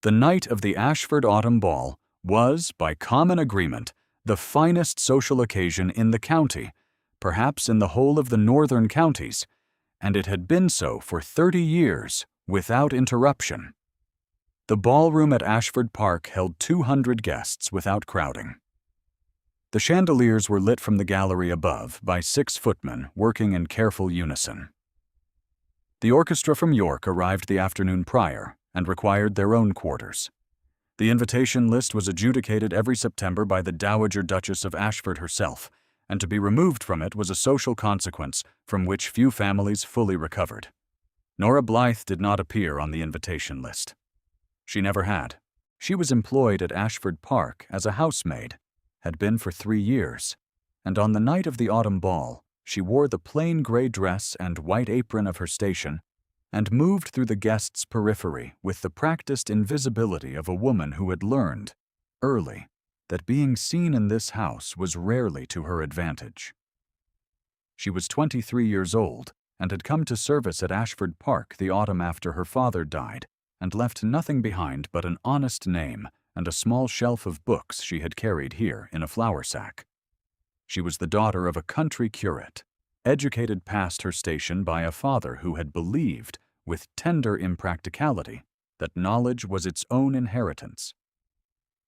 The night of the Ashford Autumn Ball was, by common agreement, the finest social occasion in the county, perhaps in the whole of the northern counties, and it had been so for 30 years, without interruption. The ballroom at Ashford Park held 200 guests without crowding. The chandeliers were lit from the gallery above by 6 footmen working in careful unison. The orchestra from York arrived the afternoon prior and required their own quarters. The invitation list was adjudicated every September by the Dowager Duchess of Ashford herself, and to be removed from it was a social consequence from which few families fully recovered. Nora Blythe did not appear on the invitation list. She never had. She was employed at Ashford Park as a housemaid, had been for 3 years, and on the night of the autumn ball, she wore the plain gray dress and white apron of her station and moved through the guests' periphery with the practiced invisibility of a woman who had learned, early, that being seen in this house was rarely to her advantage. She was 23 years old and had come to service at Ashford Park the autumn after her father died and left nothing behind but an honest name and a small shelf of books she had carried here in a flour sack. She was the daughter of a country curate, educated past her station by a father who had believed, with tender impracticality, that knowledge was its own inheritance.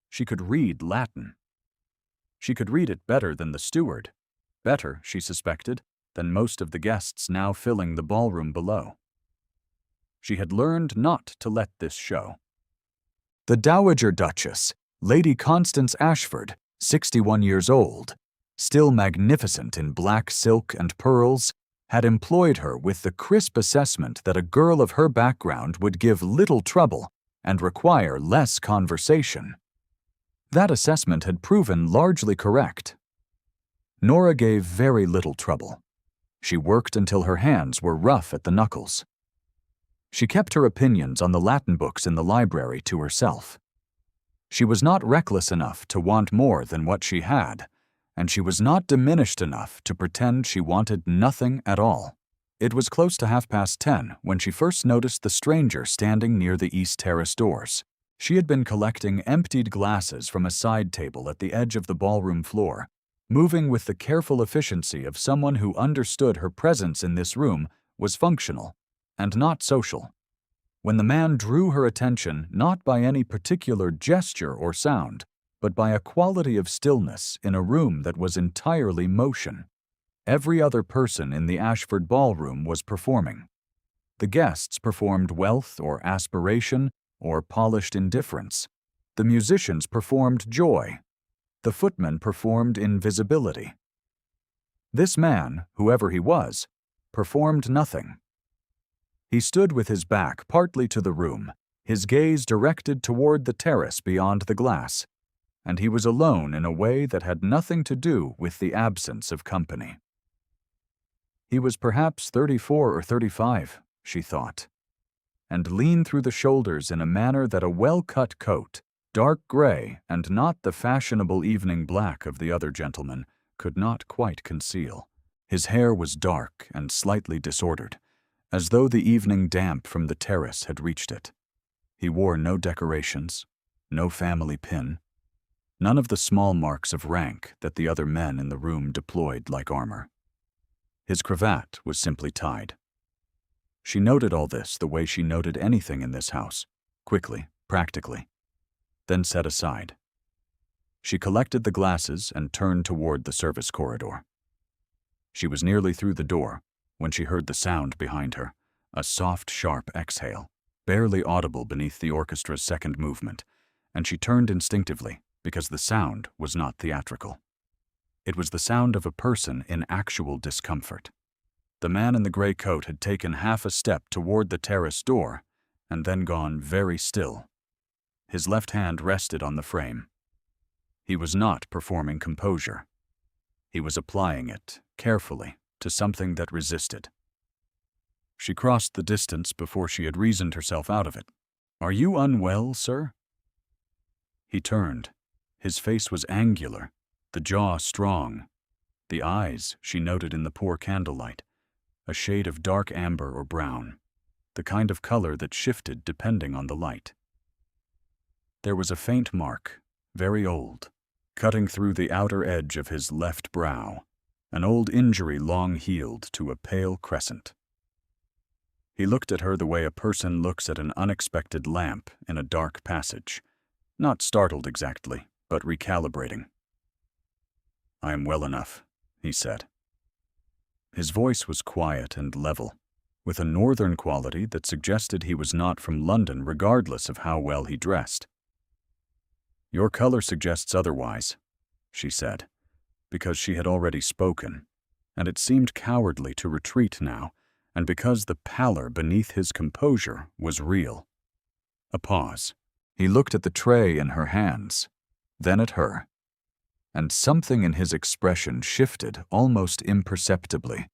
She could read Latin. She could read it better than the steward, better, she suspected, than most of the guests now filling the ballroom below. She had learned not to let this show. The Dowager Duchess, Lady Constance Ashford, 61 years old, still magnificent in black silk and pearls, had employed her with the crisp assessment that a girl of her background would give little trouble and require less conversation. That assessment had proven largely correct. Nora gave very little trouble. She worked until her hands were rough at the knuckles. She kept her opinions on the Latin books in the library to herself. She was not reckless enough to want more than what she had, and she was not diminished enough to pretend she wanted nothing at all. It was close to 10:30 when she first noticed the stranger standing near the East Terrace doors. She had been collecting emptied glasses from a side table at the edge of the ballroom floor, moving with the careful efficiency of someone who understood her presence in this room was functional and not social, when the man drew her attention not by any particular gesture or sound, but by a quality of stillness in a room that was entirely motion. Every other person in the Ashford ballroom was performing. The guests performed wealth or aspiration or polished indifference. The musicians performed joy. The footmen performed invisibility. This man, whoever he was, performed nothing. He stood with his back partly to the room, his gaze directed toward the terrace beyond the glass, and he was alone in a way that had nothing to do with the absence of company. He was perhaps 34 or 35, she thought, and leaned through the shoulders in a manner that a well-cut coat, dark gray and not the fashionable evening black of the other gentleman, could not quite conceal. His hair was dark and slightly disordered, as though the evening damp from the terrace had reached it. He wore no decorations, no family pin, none of the small marks of rank that the other men in the room deployed like armor. His cravat was simply tied. She noted all this the way she noted anything in this house, quickly, practically, then set aside. She collected the glasses and turned toward the service corridor. She was nearly through the door when she heard the sound behind her, a soft, sharp exhale, barely audible beneath the orchestra's second movement, and she turned instinctively because the sound was not theatrical. It was the sound of a person in actual discomfort. The man in the gray coat had taken half a step toward the terrace door and then gone very still. His left hand rested on the frame. He was not performing composure. He was applying it, carefully, to something that resisted. She crossed the distance before she had reasoned herself out of it. "Are you unwell, sir?" He turned. His face was angular, the jaw strong. The eyes, she noted in the poor candlelight, a shade of dark amber or brown, the kind of color that shifted depending on the light. There was a faint mark, very old, cutting through the outer edge of his left brow, an old injury long healed to a pale crescent. He looked at her the way a person looks at an unexpected lamp in a dark passage, not startled exactly, but recalibrating. "I am well enough," he said. His voice was quiet and level, with a northern quality that suggested he was not from London regardless of how well he dressed. "Your color suggests otherwise," she said, because she had already spoken, and it seemed cowardly to retreat now, and because the pallor beneath his composure was real. A pause. He looked at the tray in her hands, then at her, and something in his expression shifted almost imperceptibly,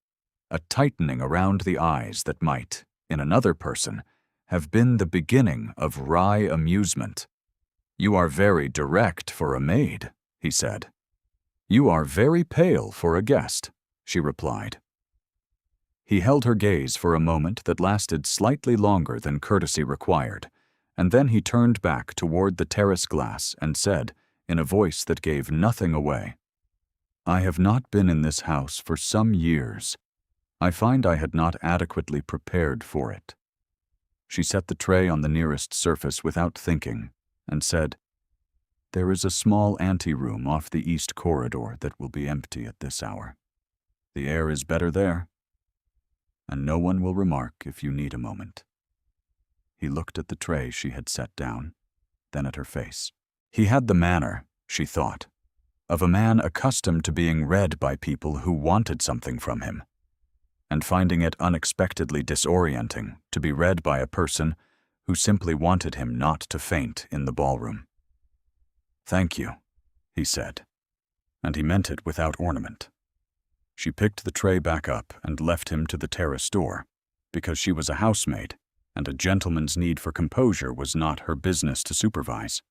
a tightening around the eyes that might, in another person, have been the beginning of wry amusement. "You are very direct for a maid," he said. "You are very pale for a guest," she replied. He held her gaze for a moment that lasted slightly longer than courtesy required, and then he turned back toward the terrace glass and said, in a voice that gave nothing away, "I have not been in this house for some years. I find I had not adequately prepared for it." She set the tray on the nearest surface without thinking, and said, "There is a small anteroom off the east corridor that will be empty at this hour. The air is better there, and no one will remark if you need a moment." He looked at the tray she had set down, then at her face. He had the manner, she thought, of a man accustomed to being read by people who wanted something from him, and finding it unexpectedly disorienting to be read by a person who simply wanted him not to faint in the ballroom. "Thank you," he said, and he meant it without ornament. She picked the tray back up and left him to the terrace door, because she was a housemaid, and a gentleman's need for composure was not her business to supervise.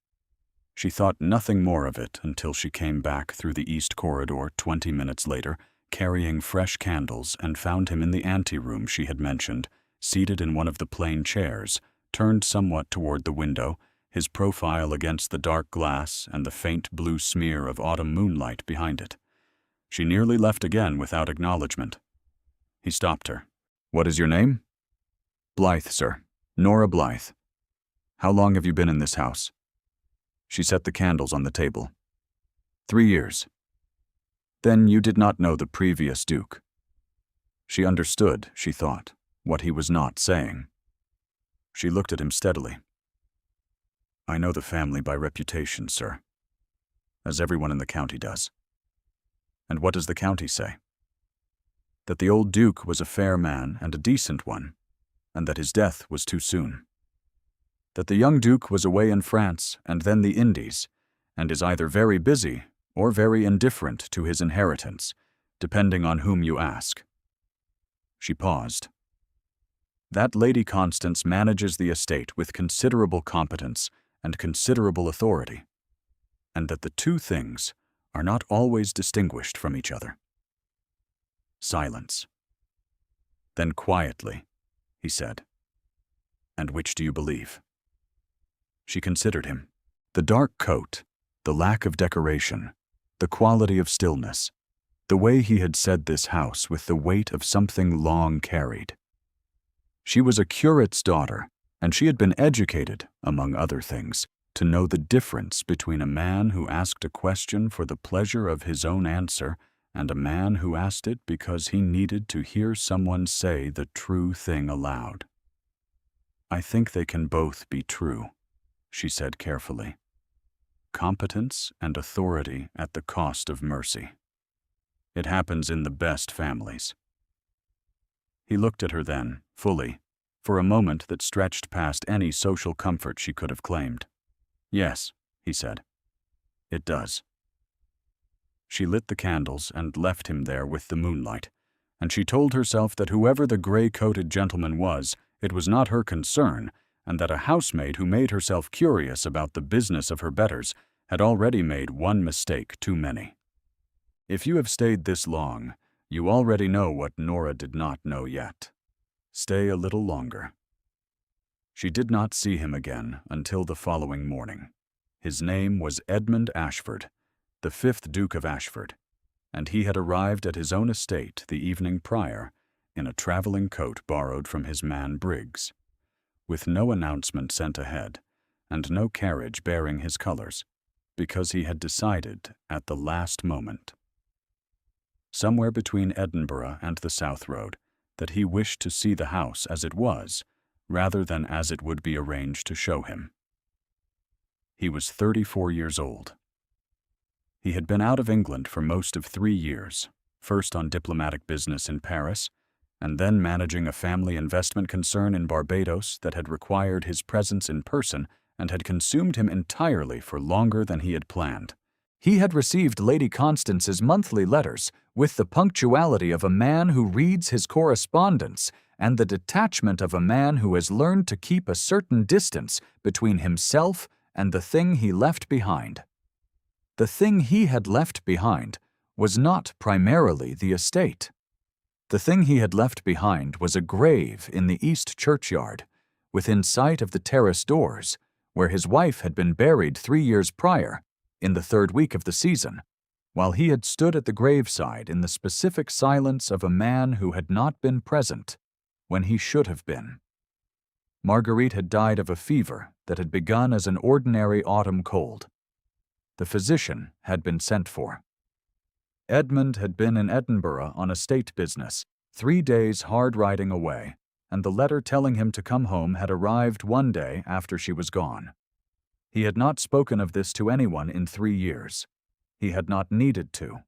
She thought nothing more of it until she came back through the east corridor 20 minutes later, carrying fresh candles, and found him in the anteroom she had mentioned, seated in one of the plain chairs, turned somewhat toward the window, his profile against the dark glass and the faint blue smear of autumn moonlight behind it. She nearly left again without acknowledgement. He stopped her. "What is your name?" "Blythe, sir. Nora Blythe." "How long have you been in this house?" She set the candles on the table. 3 years. "Then you did not know the previous Duke." She understood, she thought, what he was not saying. She looked at him steadily. "I know the family by reputation, sir, as everyone in the county does." "And what does the county say?" "That the old Duke was a fair man and a decent one, and that his death was too soon. That the young Duke was away in France and then the Indies, and is either very busy or very indifferent to his inheritance, depending on whom you ask." She paused. "That Lady Constance manages the estate with considerable competence and considerable authority, and that the two things are not always distinguished from each other." Silence. Then quietly, he said, "And which do you believe?" She considered him. The dark coat, the lack of decoration, the quality of stillness, the way he had said this house with the weight of something long carried. She was a curate's daughter, and she had been educated, among other things, to know the difference between a man who asked a question for the pleasure of his own answer and a man who asked it because he needed to hear someone say the true thing aloud. "I think they can both be true," she said carefully. "Competence and authority at the cost of mercy. It happens in the best families." He looked at her then, fully, for a moment that stretched past any social comfort she could have claimed. "Yes," he said, "it does." She lit the candles and left him there with the moonlight, and she told herself that whoever the gray-coated gentleman was, it was not her concern, and that a housemaid who made herself curious about the business of her betters had already made one mistake too many. If you have stayed this long, you already know what Nora did not know yet. Stay a little longer. She did not see him again until the following morning. His name was Edmund Ashford, the 5th Duke of Ashford, and he had arrived at his own estate the evening prior in a traveling coat borrowed from his man Briggs, with no announcement sent ahead and no carriage bearing his colors, because he had decided at the last moment, somewhere between Edinburgh and the South Road, that he wished to see the house as it was, rather than as it would be arranged to show him. He was 34 years old. He had been out of England for most of 3 years, first on diplomatic business in Paris, and then managing a family investment concern in Barbados that had required his presence in person and had consumed him entirely for longer than he had planned. He had received Lady Constance's monthly letters with the punctuality of a man who reads his correspondence and the detachment of a man who has learned to keep a certain distance between himself and the thing he left behind. The thing he had left behind was not primarily the estate. The thing he had left behind was a grave in the East Churchyard, within sight of the terrace doors, where his wife had been buried 3 years prior, in the 3rd week of the season, while he had stood at the graveside in the specific silence of a man who had not been present when he should have been. Marguerite had died of a fever that had begun as an ordinary autumn cold. The physician had been sent for. Edmund had been in Edinburgh on estate business, 3 days hard riding away, and the letter telling him to come home had arrived one day after she was gone. He had not spoken of this to anyone in 3 years. He had not needed to.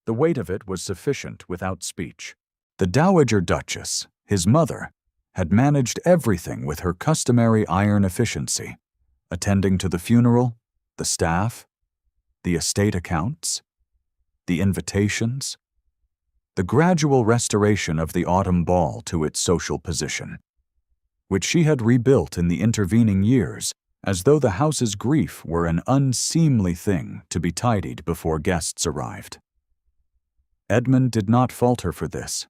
The weight of it was sufficient without speech. The Dowager Duchess, his mother, had managed everything with her customary iron efficiency, attending to the funeral, the staff, the estate accounts, the invitations, the gradual restoration of the autumn ball to its social position, which she had rebuilt in the intervening years as though the house's grief were an unseemly thing to be tidied before guests arrived. Edmund did not fault her for this.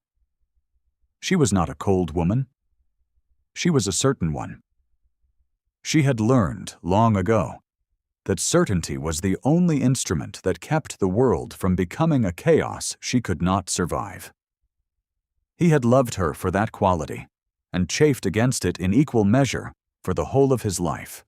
She was not a cold woman. She was a certain one. She had learned, long ago, that certainty was the only instrument that kept the world from becoming a chaos she could not survive. He had loved her for that quality, and chafed against it in equal measure for the whole of his life.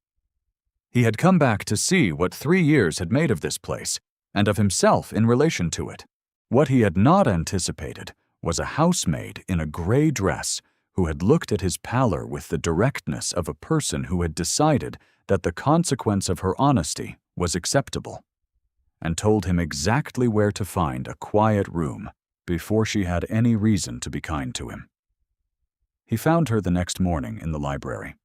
He had come back to see what 3 years had made of this place, and of himself in relation to it. What he had not anticipated was a housemaid in a gray dress who had looked at his pallor with the directness of a person who had decided that the consequence of her honesty was acceptable, and told him exactly where to find a quiet room before she had any reason to be kind to him. He found her the next morning in the library.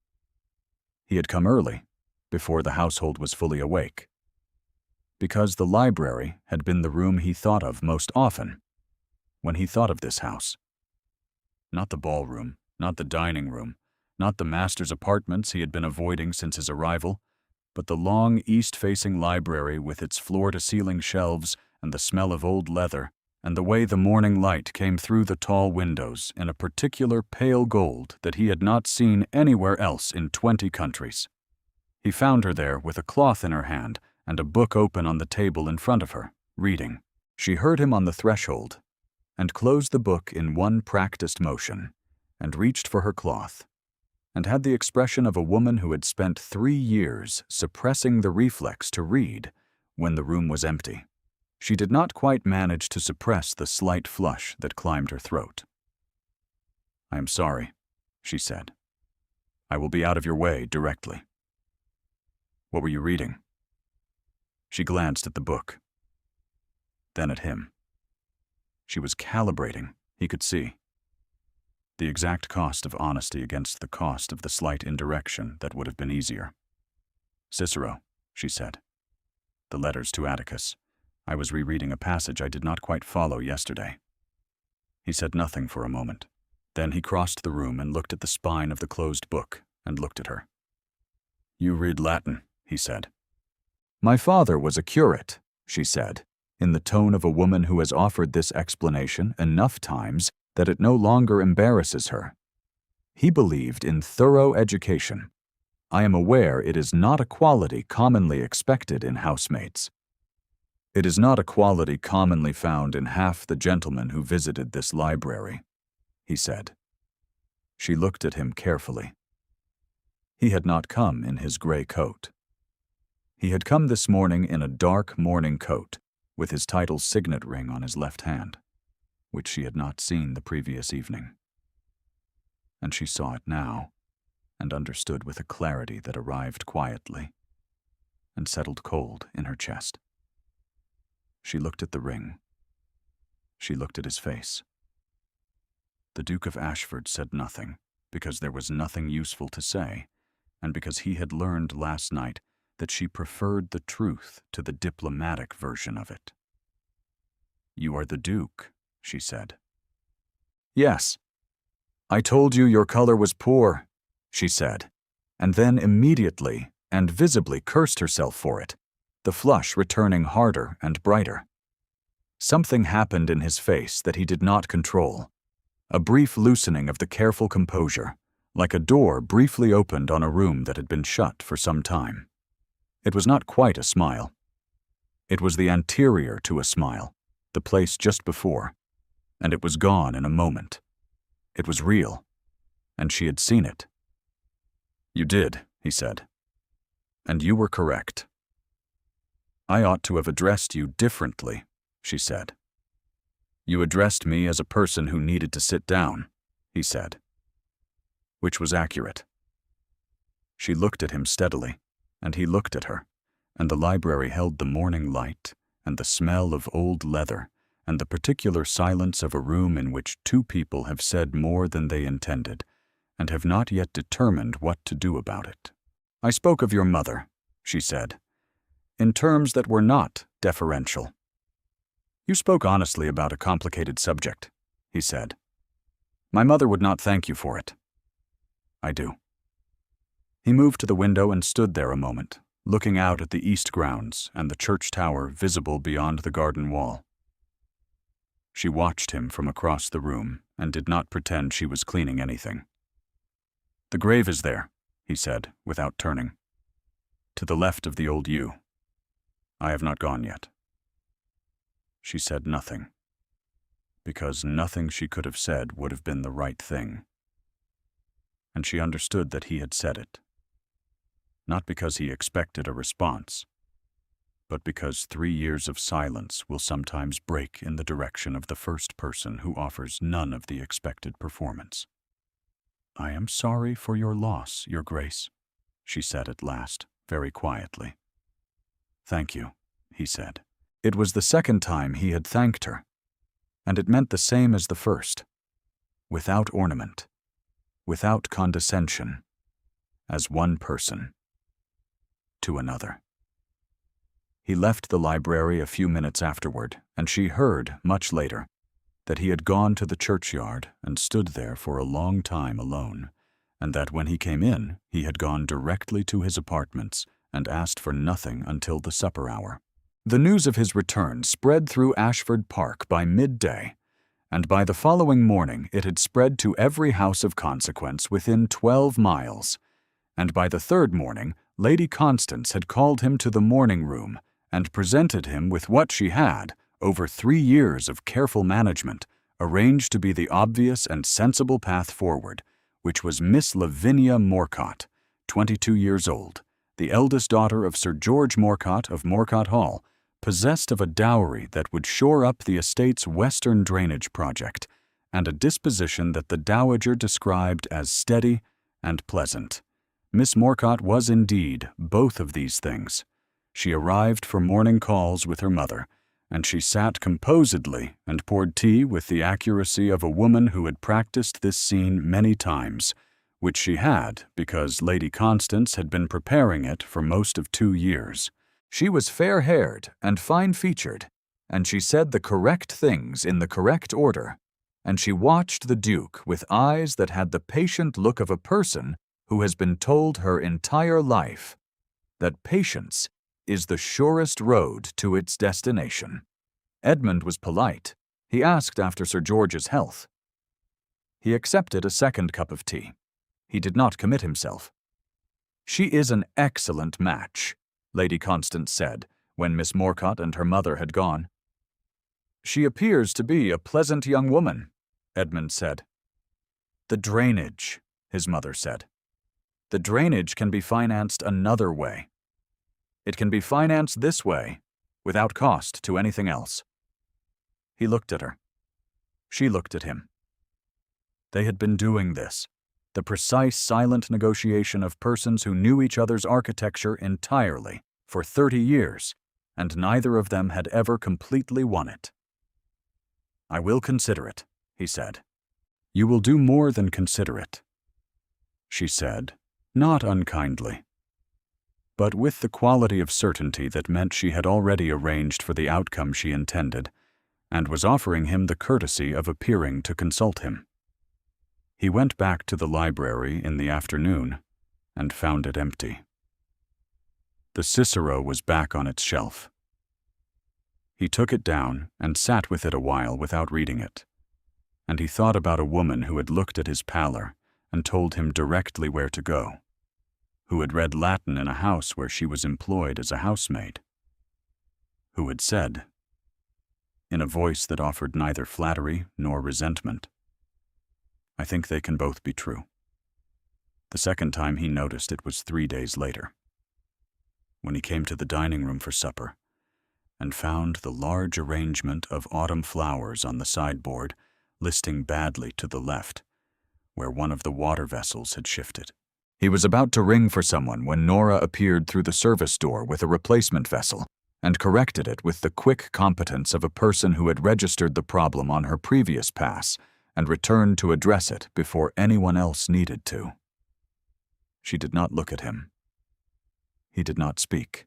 He had come early, before the household was fully awake, because the library had been the room he thought of most often when he thought of this house. Not the ballroom, not the dining room, not the master's apartments he had been avoiding since his arrival, but the long east-facing library with its floor-to-ceiling shelves and the smell of old leather, and the way the morning light came through the tall windows in a particular pale gold that he had not seen anywhere else in 20 countries. He found her there with a cloth in her hand and a book open on the table in front of her, reading. She heard him on the threshold, and closed the book in one practiced motion, and reached for her cloth, and had the expression of a woman who had spent 3 years suppressing the reflex to read when the room was empty. She did not quite manage to suppress the slight flush that climbed her throat. "I am sorry," she said. "I will be out of your way directly." "What were you reading?" She glanced at the book, then at him. She was calibrating, he could see. The exact cost of honesty against the cost of the slight indirection that would have been easier. "Cicero," she said. "The letters to Atticus. I was rereading a passage I did not quite follow yesterday." He said nothing for a moment. Then he crossed the room and looked at the spine of the closed book and looked at her. "You read Latin," he said. "My father was a curate," she said, in the tone of a woman who has offered this explanation enough times that it no longer embarrasses her. He believed in thorough education. I am aware it is not a quality commonly expected in housemates. It is not a quality commonly found in half the gentlemen who visited this library, he said. She looked at him carefully. He had not come in his gray coat. He had come this morning in a dark morning coat, with his title signet ring on his left hand, which she had not seen the previous evening. And she saw it now, and understood with a clarity that arrived quietly, and settled cold in her chest. She looked at the ring. She looked at his face. The Duke of Ashford said nothing, because there was nothing useful to say, and because he had learned last night that she preferred the truth to the diplomatic version of it. "You are the Duke," she said. "Yes. I told you your color was poor," she said, and then immediately and visibly cursed herself for it, the flush returning harder and brighter. Something happened in his face that he did not control, a brief loosening of the careful composure, like a door briefly opened on a room that had been shut for some time. It was not quite a smile. It was the anterior to a smile, the place just before, and it was gone in a moment. It was real, and she had seen it. "You did," he said, "and you were correct." "I ought to have addressed you differently," she said. "You addressed me as a person who needed to sit down," he said, which was accurate. She looked at him steadily, and he looked at her, and the library held the morning light, and the smell of old leather, and the particular silence of a room in which two people have said more than they intended, and have not yet determined what to do about it. "I spoke of your mother," she said, "in terms that were not deferential." "You spoke honestly about a complicated subject," he said. "My mother would not thank you for it." "I do." He moved to the window and stood there a moment, looking out at the east grounds and the church tower visible beyond the garden wall. She watched him from across the room and did not pretend she was cleaning anything. "The grave is there," he said, without turning. "To the left of the old yew. I have not gone yet." She said nothing, because nothing she could have said would have been the right thing. And she understood that he had said it, not because he expected a response, but because 3 years of silence will sometimes break in the direction of the first person who offers none of the expected performance. "I am sorry for your loss, Your Grace," she said at last, very quietly. "Thank you," he said. It was the second time he had thanked her, and it meant the same as the first, without ornament, without condescension, as one person to another. He left the library a few minutes afterward, and she heard, much later, that he had gone to the churchyard and stood there for a long time alone, and that when he came in, he had gone directly to his apartments and asked for nothing until the supper hour. The news of his return spread through Ashford Park by midday, and by the following morning it had spread to every house of consequence within 12 miles, and by the third morning Lady Constance had called him to the morning room and presented him with what she had, over 3 years of careful management, arranged to be the obvious and sensible path forward, which was Miss Lavinia Morcott, 22 years old, the eldest daughter of Sir George Morcott of Morcott Hall, possessed of a dowry that would shore up the estate's western drainage project, and a disposition that the dowager described as steady and pleasant. Miss Morcott was indeed both of these things. She arrived for morning calls with her mother, and she sat composedly and poured tea with the accuracy of a woman who had practiced this scene many times, which she had because Lady Constance had been preparing it for most of 2 years. She was fair-haired and fine-featured, and she said the correct things in the correct order, and she watched the Duke with eyes that had the patient look of a person who has been told her entire life that patience is the surest road to its destination. Edmund was polite. He asked after Sir George's health. He accepted a second cup of tea. He did not commit himself. "She is an excellent match," Lady Constance said, when Miss Morcott and her mother had gone. "She appears to be a pleasant young woman," Edmund said. "The drainage," his mother said. "The drainage can be financed another way. It can be financed this way, without cost to anything else." He looked at her. She looked at him. They had been doing this, the precise silent negotiation of persons who knew each other's architecture entirely, for 30 years, and neither of them had ever completely won it. "I will consider it," he said. "You will do more than consider it," she said, not unkindly, but with the quality of certainty that meant she had already arranged for the outcome she intended, and was offering him the courtesy of appearing to consult him. He went back to the library in the afternoon and found it empty. The Cicero was back on its shelf. He took it down and sat with it a while without reading it, and he thought about a woman who had looked at his pallor and told him directly where to go, who had read Latin in a house where she was employed as a housemaid, who had said, in a voice that offered neither flattery nor resentment, "I think they can both be true." The second time he noticed it was 3 days later, when he came to the dining room for supper and found the large arrangement of autumn flowers on the sideboard listing badly to the left, where one of the water vessels had shifted. He was about to ring for someone when Nora appeared through the service door with a replacement vessel and corrected it with the quick competence of a person who had registered the problem on her previous pass and returned to address it before anyone else needed to. She did not look at him. He did not speak.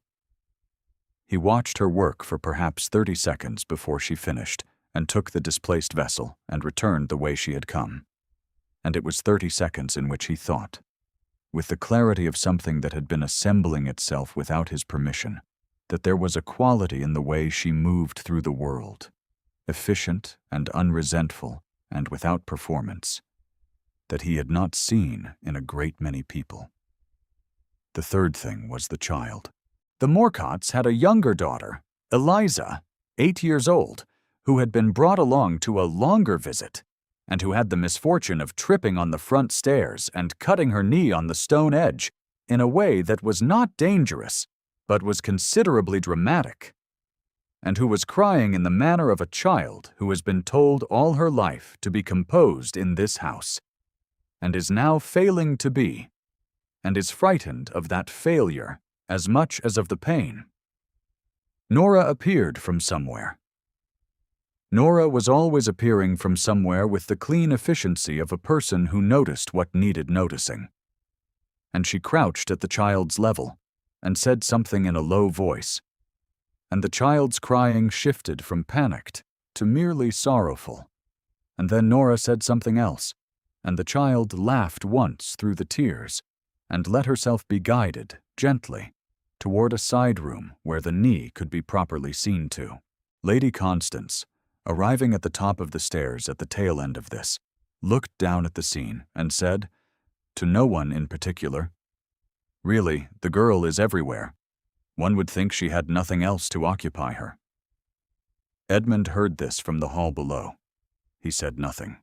He watched her work for perhaps 30 seconds before she finished and took the displaced vessel and returned the way she had come. And it was 30 seconds in which he thought, with the clarity of something that had been assembling itself without his permission, that there was a quality in the way she moved through the world, efficient and unresentful and without performance, that he had not seen in a great many people. The third thing was the child. The Morcotts had a younger daughter, Eliza, 8 years old, who had been brought along to a longer visit, and who had the misfortune of tripping on the front stairs and cutting her knee on the stone edge in a way that was not dangerous, but was considerably dramatic, and who was crying in the manner of a child who has been told all her life to be composed in this house, and is now failing to be, and is frightened of that failure as much as of the pain. Nora appeared from somewhere. Nora was always appearing from somewhere with the clean efficiency of a person who noticed what needed noticing. And she crouched at the child's level and said something in a low voice, and the child's crying shifted from panicked to merely sorrowful. And then Nora said something else, and the child laughed once through the tears and let herself be guided, gently, toward a side room where the knee could be properly seen to. Lady Constance, arriving at the top of the stairs at the tail end of this, looked down at the scene and said, to no one in particular, "Really, the girl is everywhere. One would think she had nothing else to occupy her." Edmund heard this from the hall below. He said nothing.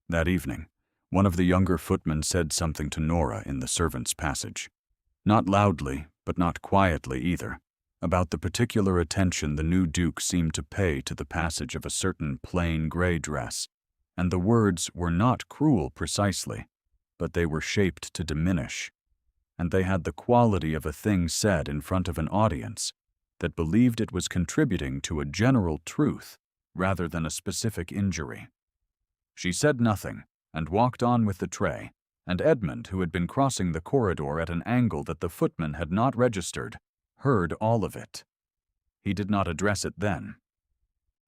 That evening, one of the younger footmen said something to Nora in the servants' passage. Not loudly, but not quietly either, about the particular attention the new Duke seemed to pay to the passage of a certain plain gray dress, and the words were not cruel precisely, but they were shaped to diminish, and they had the quality of a thing said in front of an audience that believed it was contributing to a general truth rather than a specific injury. She said nothing and walked on with the tray, and Edmund, who had been crossing the corridor at an angle that the footman had not registered, heard all of it. He did not address it then.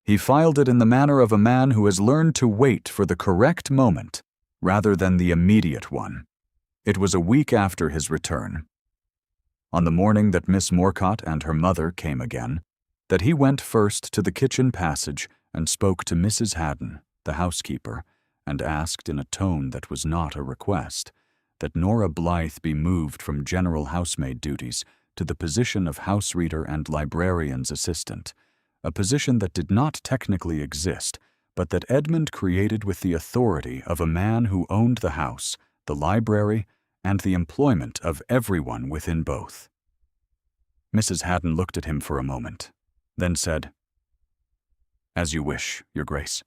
He filed it in the manner of a man who has learned to wait for the correct moment rather than the immediate one. It was a week after his return, on the morning that Miss Morcott and her mother came again, that he went first to the kitchen passage and spoke to Mrs. Haddon, the housekeeper, and asked in a tone that was not a request, that Nora Blythe be moved from general housemaid duties to the position of house reader and librarian's assistant, a position that did not technically exist, but that Edmund created with the authority of a man who owned the house, the library, and the employment of everyone within both. Mrs. Haddon looked at him for a moment, then said, "As you wish, Your Grace."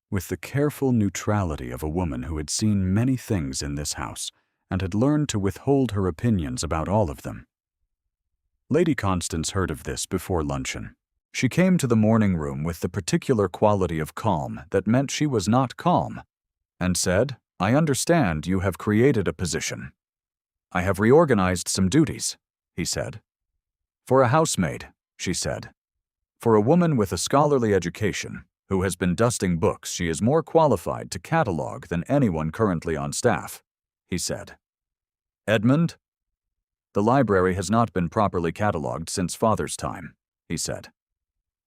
With the careful neutrality of a woman who had seen many things in this house and had learned to withhold her opinions about all of them. Lady Constance heard of this before luncheon. She came to the morning room with the particular quality of calm that meant she was not calm, and said, "I understand you have created a position." "I have reorganized some duties," he said. "For a housemaid," she said. "For a woman with a scholarly education, who has been dusting books, she is more qualified to catalog than anyone currently on staff," he said. "Edmund?" "The library has not been properly catalogued since Father's time," he said.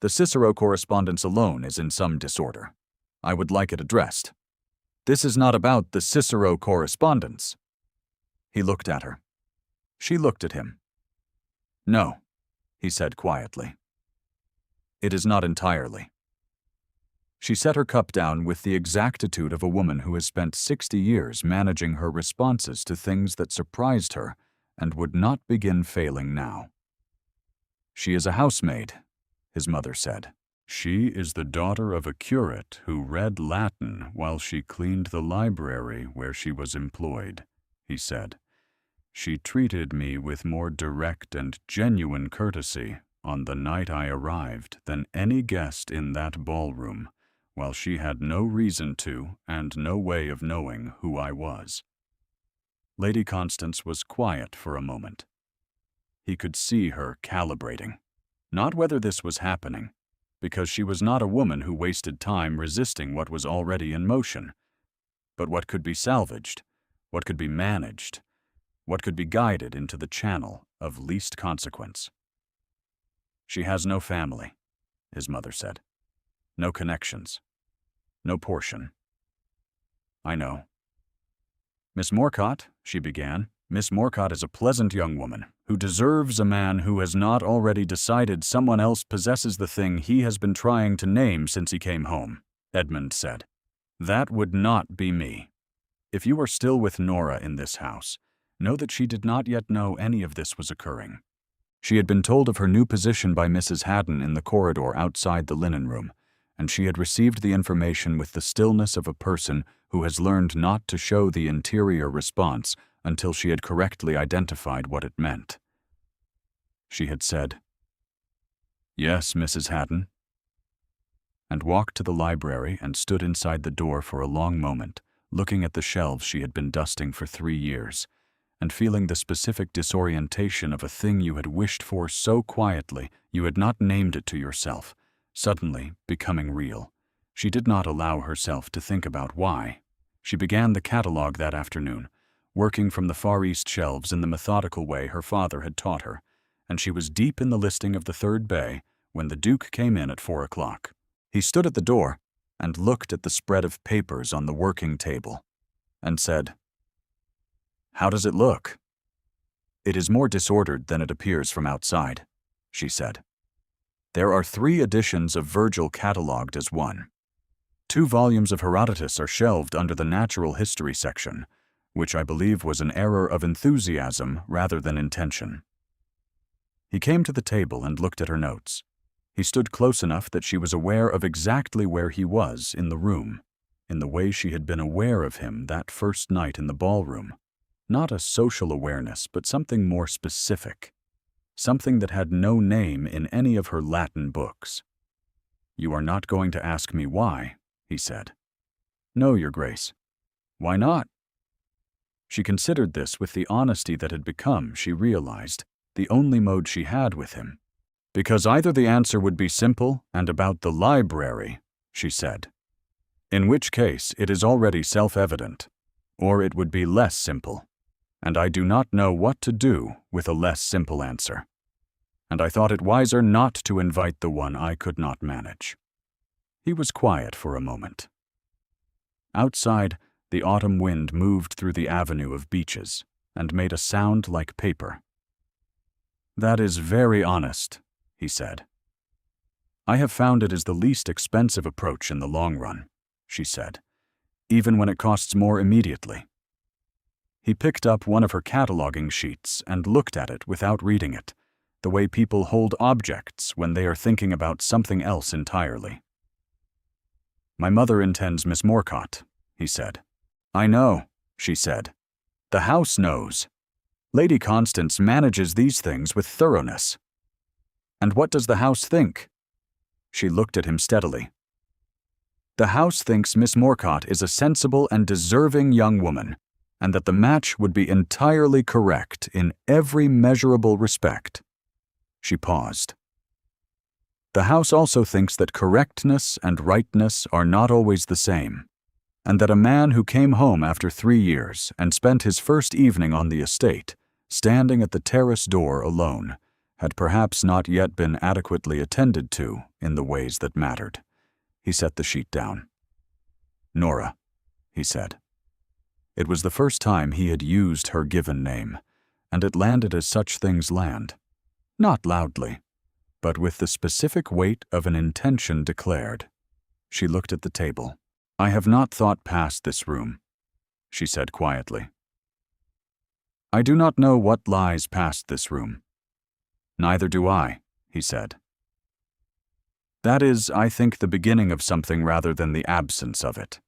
"The Cicero correspondence alone is in some disorder. I would like it addressed." "This is not about the Cicero correspondence." He looked at her. She looked at him. "No," he said quietly. "It is not entirely." She set her cup down with the exactitude of a woman who has spent 60 years managing her responses to things that surprised her and would not begin failing now. "She is a housemaid," his mother said. "She is the daughter of a curate who read Latin while she cleaned the library where she was employed," he said. "She treated me with more direct and genuine courtesy on the night I arrived than any guest in that ballroom, while she had no reason to and no way of knowing who I was." Lady Constance was quiet for a moment. He could see her calibrating. Not whether this was happening, because she was not a woman who wasted time resisting what was already in motion, but what could be salvaged, what could be managed, what could be guided into the channel of least consequence. "She has no family," his mother said. "No connections. No portion." "I know." "Miss Morcott," she began, "Miss Morcott is a pleasant young woman who deserves a man who has not already decided someone else possesses the thing he has been trying to name since he came home," Edmund said. "That would not be me. If you are still with Nora in this house, know that she did not yet know any of this was occurring. She had been told of her new position by Mrs. Haddon in the corridor outside the linen room, and she had received the information with the stillness of a person who has learned not to show the interior response until she had correctly identified what it meant. She had said, "Yes, Mrs. Haddon," and walked to the library and stood inside the door for a long moment, looking at the shelves she had been dusting for 3 years, and feeling the specific disorientation of a thing you had wished for so quietly you had not named it to yourself, suddenly becoming real. She did not allow herself to think about why. She began the catalog that afternoon, working from the Far East shelves in the methodical way her father had taught her, and she was deep in the listing of the third bay when the Duke came in at 4 o'clock. He stood at the door and looked at the spread of papers on the working table, and said, "How does it look?" "It is more disordered than it appears from outside," she said. "There are 3 editions of Virgil catalogued as one. 2 volumes of Herodotus are shelved under the natural history section, which I believe was an error of enthusiasm rather than intention." He came to the table and looked at her notes. He stood close enough that she was aware of exactly where he was in the room, in the way she had been aware of him that first night in the ballroom. Not a social awareness, but something more specific. Something that had no name in any of her Latin books. "You are not going to ask me why," he said. "No, Your Grace." "Why not?" She considered this with the honesty that had become, she realized, the only mode she had with him. "Because either the answer would be simple and about the library," she said, "in which case it is already self-evident, or it would be less simple, and I do not know what to do with a less simple answer. And I thought it wiser not to invite the one I could not manage." He was quiet for a moment. Outside, The autumn wind moved through the avenue of beeches and made a sound like paper. "That is very honest," he said. "I have found it is the least expensive approach in the long run," she said, "even when it costs more immediately." He picked up one of her cataloging sheets and looked at it without reading it, the way people hold objects when they are thinking about something else entirely. "My mother intends Miss Morcott," he said. "I know," she said. "The house knows. Lady Constance manages these things with thoroughness." "And what does the house think?" She looked at him steadily. "The house thinks Miss Morcott is a sensible and deserving young woman, and that the match would be entirely correct in every measurable respect." She paused. "The house also thinks that correctness and rightness are not always the same, and that a man who came home after 3 years and spent his first evening on the estate, standing at the terrace door alone, had perhaps not yet been adequately attended to in the ways that mattered." He set the sheet down. "Nora," he said. It was the first time he had used her given name, and it landed as such things land. Not loudly, but with the specific weight of an intention declared. She looked at the table. "I have not thought past this room," she said quietly. "I do not know what lies past this room." "Neither do I," he said. "That is, I think, the beginning of something rather than the absence of it."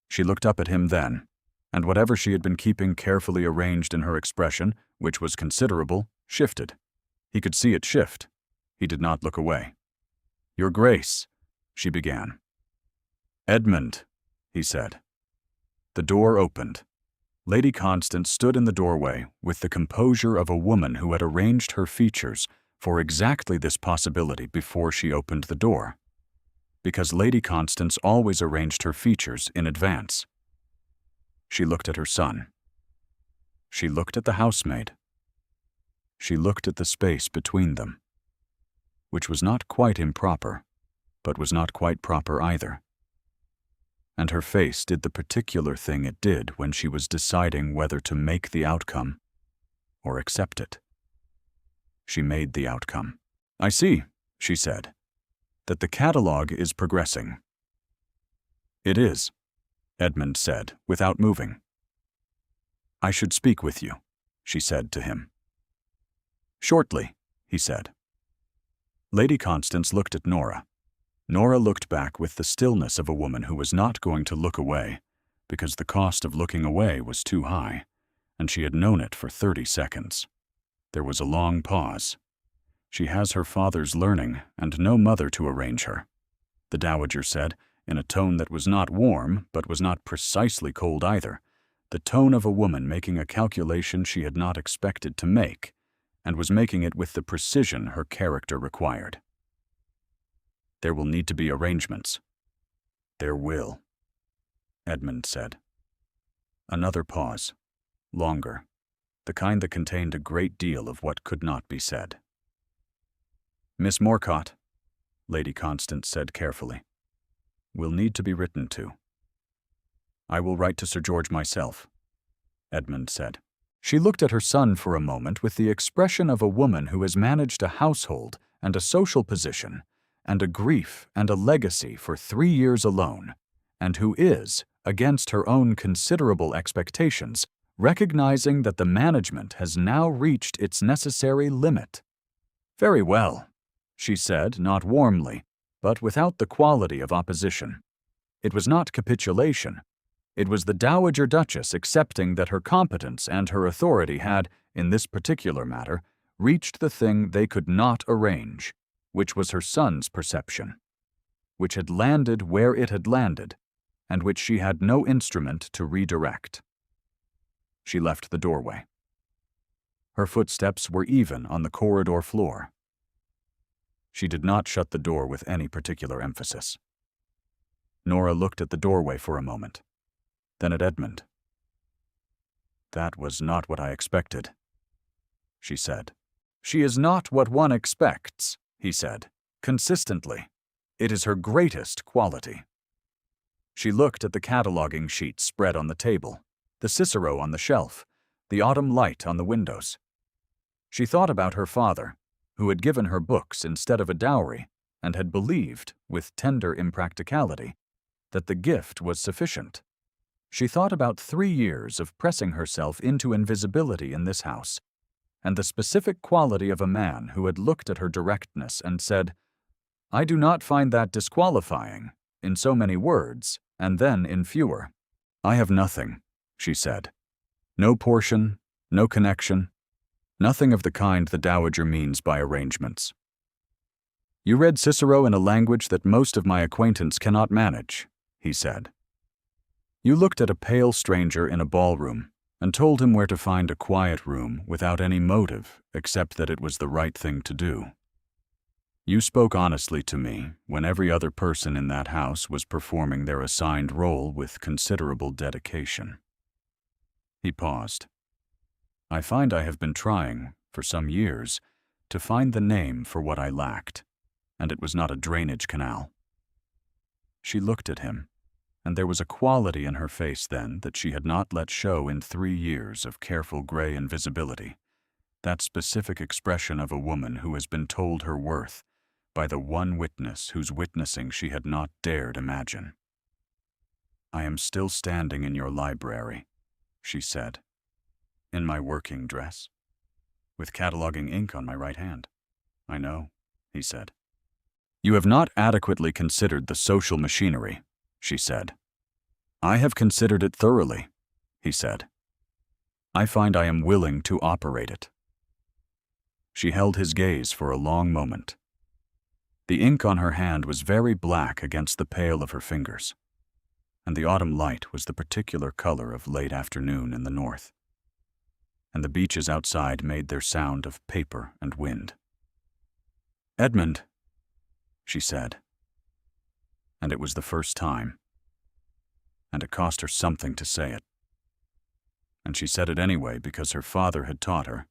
She looked up at him then, and whatever she had been keeping carefully arranged in her expression, which was considerable, shifted. He could see it shift. He did not look away. "Your Grace," she began. "Edmund," he said. The door opened. Lady Constance stood in the doorway with the composure of a woman who had arranged her features for exactly this possibility before she opened the door, because Lady Constance always arranged her features in advance. She looked at her son. She looked at the housemaid. She looked at the space between them, which was not quite improper, but was not quite proper either. And her face did the particular thing it did when she was deciding whether to make the outcome or accept it. She made the outcome. "I see," she said, "that the catalogue is progressing." "It is," Edmund said, without moving. "I should speak with you," she said to him. "Shortly," he said. Lady Constance looked at Nora. Nora looked back with the stillness of a woman who was not going to look away, because the cost of looking away was too high, and she had known it for 30 seconds. There was a long pause. "She has her father's learning, and no mother to arrange her," the dowager said, in a tone that was not warm, but was not precisely cold either, the tone of a woman making a calculation she had not expected to make, and was making it with the precision her character required. "There will need to be arrangements." "There will," Edmund said. Another pause, longer, the kind that contained a great deal of what could not be said. "Miss Morcott," Lady Constance said carefully, "will need to be written to." "I will write to Sir George myself," Edmund said. She looked at her son for a moment with the expression of a woman who has managed a household and a social position and a grief and a legacy for 3 years alone, and who is, against her own considerable expectations, recognizing that the management has now reached its necessary limit. "Very well," she said, not warmly, but without the quality of opposition. It was not capitulation. It was the Dowager Duchess accepting that her competence and her authority had, in this particular matter, reached the thing they could not arrange, which was her son's perception, which had landed where it had landed, and which she had no instrument to redirect. She left the doorway. Her footsteps were even on the corridor floor. She did not shut the door with any particular emphasis. Nora looked at the doorway for a moment, then at Edmund. "That was not what I expected," she said. "She is not what one expects," he said, consistently. "It is her greatest quality." She looked at the cataloging sheets spread on the table, the Cicero on the shelf, the autumn light on the windows. She thought about her father, who had given her books instead of a dowry and had believed, with tender impracticality, that the gift was sufficient. She thought about 3 years of pressing herself into invisibility in this house, and the specific quality of a man who had looked at her directness and said, "I do not find that disqualifying," in so many words, and then in fewer. "I have nothing," she said. "No portion, no connection, nothing of the kind the dowager means by arrangements." "You read Cicero in a language that most of my acquaintance cannot manage," he said. "You looked at a pale stranger in a ballroom and told him where to find a quiet room without any motive except that it was the right thing to do. You spoke honestly to me when every other person in that house was performing their assigned role with considerable dedication." He paused. "I find I have been trying, for some years, to find the name for what I lacked, and it was not a drainage canal." She looked at him, and there was a quality in her face then that she had not let show in 3 years of careful gray invisibility, that specific expression of a woman who has been told her worth by the one witness whose witnessing she had not dared imagine. "I am still standing in your library," she said, "in my working dress, with cataloging ink on my right hand." "I know," he said. "You have not adequately considered the social machinery," she said. "I have considered it thoroughly," he said. "I find I am willing to operate it." She held his gaze for a long moment. The ink on her hand was very black against the pale of her fingers, and the autumn light was the particular color of late afternoon in the north, and the beeches outside made their sound of paper and wind. "Edmund," she said, and it was the first time, and it cost her something to say it. And she said it anyway because her father had taught her,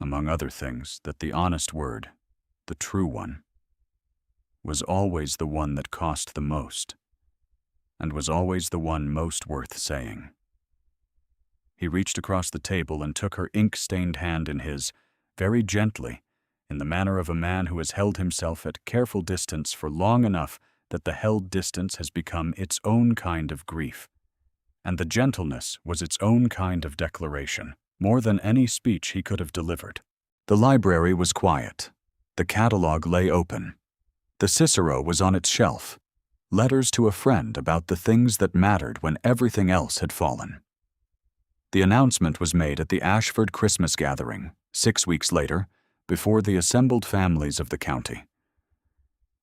among other things, that the honest word, the true one, was always the one that cost the most, and was always the one most worth saying. He reached across the table and took her ink-stained hand in his, very gently, in the manner of a man who has held himself at careful distance for long enough that the held distance has become its own kind of grief, and the gentleness was its own kind of declaration, more than any speech he could have delivered. The library was quiet. The catalog lay open. The Cicero was on its shelf, letters to a friend about the things that mattered when everything else had fallen. The announcement was made at the Ashford Christmas gathering, 6 weeks later, before the assembled families of the county.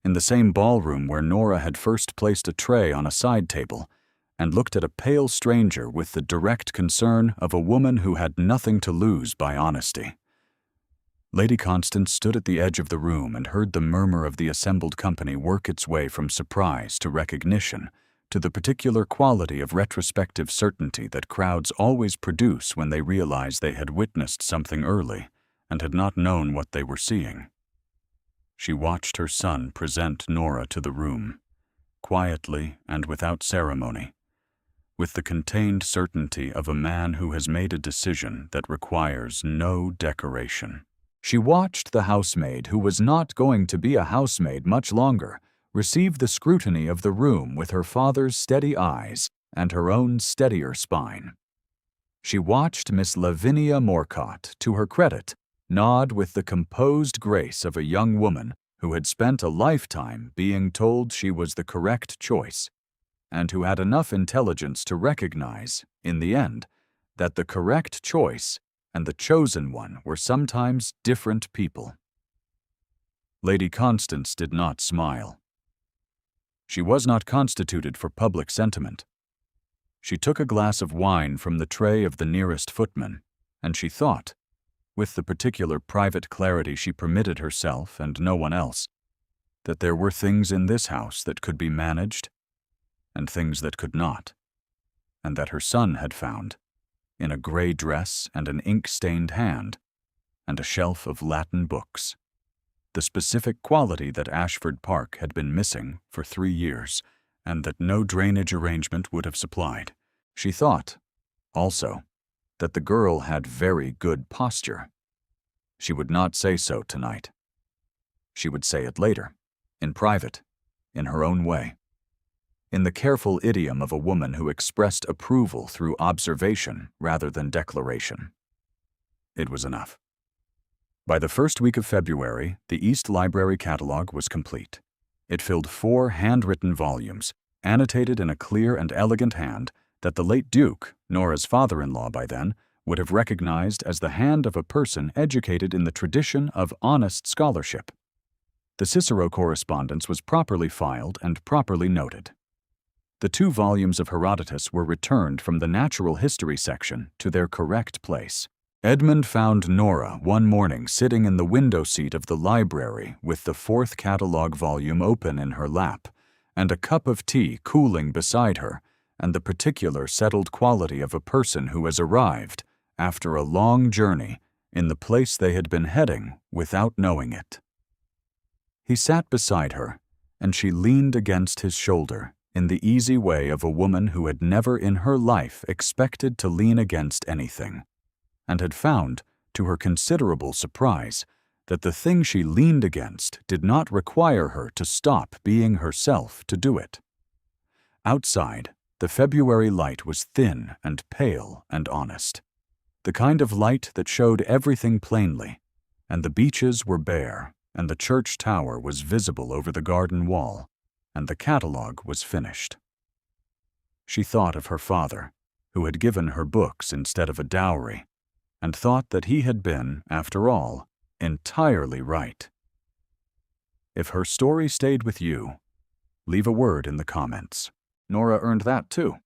In the same ballroom where Nora had first placed a tray on a side table and looked at a pale stranger with the direct concern of a woman who had nothing to lose by honesty. Lady Constance stood at the edge of the room and heard the murmur of the assembled company work its way from surprise to recognition, to the particular quality of retrospective certainty that crowds always produce when they realize they had witnessed something early and had not known what they were seeing. She watched her son present Nora to the room, quietly and without ceremony, with the contained certainty of a man who has made a decision that requires no decoration. She watched the housemaid, who was not going to be a housemaid much longer, receive the scrutiny of the room with her father's steady eyes and her own steadier spine. She watched Miss Lavinia Morcott, to her credit, nod with the composed grace of a young woman who had spent a lifetime being told she was the correct choice, and who had enough intelligence to recognize, in the end, that the correct choice and the chosen one were sometimes different people. Lady Constance did not smile. She was not constituted for public sentiment. She took a glass of wine from the tray of the nearest footman, and she thought, with the particular private clarity she permitted herself and no one else, that there were things in this house that could be managed and things that could not, and that her son had found, in a gray dress and an ink-stained hand, and a shelf of Latin books, the specific quality that Ashford Park had been missing for 3 years, and that no drainage arrangement would have supplied. She thought, also, that the girl had very good posture. She would not say so tonight. She would say it later, in private, in her own way, in the careful idiom of a woman who expressed approval through observation rather than declaration. It was enough. By the first week of February, the East Library catalog was complete. It filled 4 handwritten volumes, annotated in a clear and elegant hand that the late Duke, Nora's father-in-law by then, would have recognized as the hand of a person educated in the tradition of honest scholarship. The Cicero correspondence was properly filed and properly noted. The 2 volumes of Herodotus were returned from the natural history section to their correct place. Edmund found Nora one morning sitting in the window seat of the library with the 4th catalog volume open in her lap, and a cup of tea cooling beside her, and the particular settled quality of a person who has arrived, after a long journey, in the place they had been heading without knowing it. He sat beside her, and she leaned against his shoulder in the easy way of a woman who had never in her life expected to lean against anything, and had found, to her considerable surprise, that the thing she leaned against did not require her to stop being herself to do it. Outside, the February light was thin and pale and honest, the kind of light that showed everything plainly, and the beeches were bare, and the church tower was visible over the garden wall, and the catalogue was finished. She thought of her father, who had given her books instead of a dowry, and thought that he had been, after all, entirely right. If her story stayed with you, leave a word in the comments. Nora earned that too.